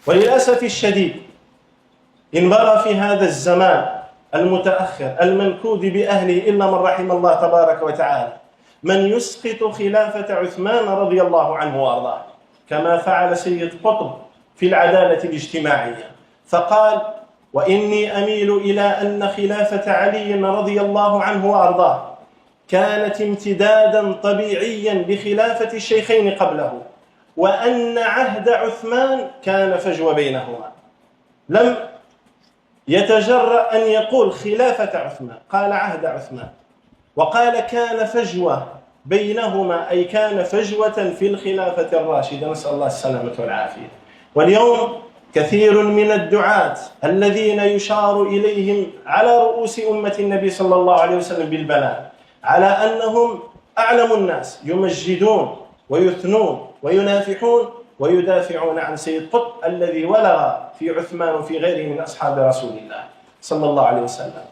وللأسف الشديد انبرى في هذا الزمان المتأخر المنكود بأهله إلا من رحم الله تبارك وتعالى من يسقط خلافة عثمان رضي الله عنه وأرضاه، كما فعل سيد قطب في العدالة الاجتماعية، فقال: وإني أميل إلى أن خلافة علي رضي الله عنه وأرضاه كانت امتدادا طبيعيا لخلافة الشيخين قبله، وأن عهد عثمان كان فجوة بينهما. لم يتجرأ أن يقول خلافة عثمان، قال عهد عثمان، وقال كان فجوة بينهما، أي كان فجوة في الخلافة الراشدة، نسأل الله السلامة والعافية. واليوم كثير من الدعاة الذين يشار إليهم على رؤوس أمة النبي صلى الله عليه وسلم بالبلاء على أنهم أعلم الناس يمجدون ويثنون وينافحون ويدافعون عن سيد قطب الذي ولغ في عثمان وفي غيره من أصحاب رسول الله صلى الله عليه وسلم.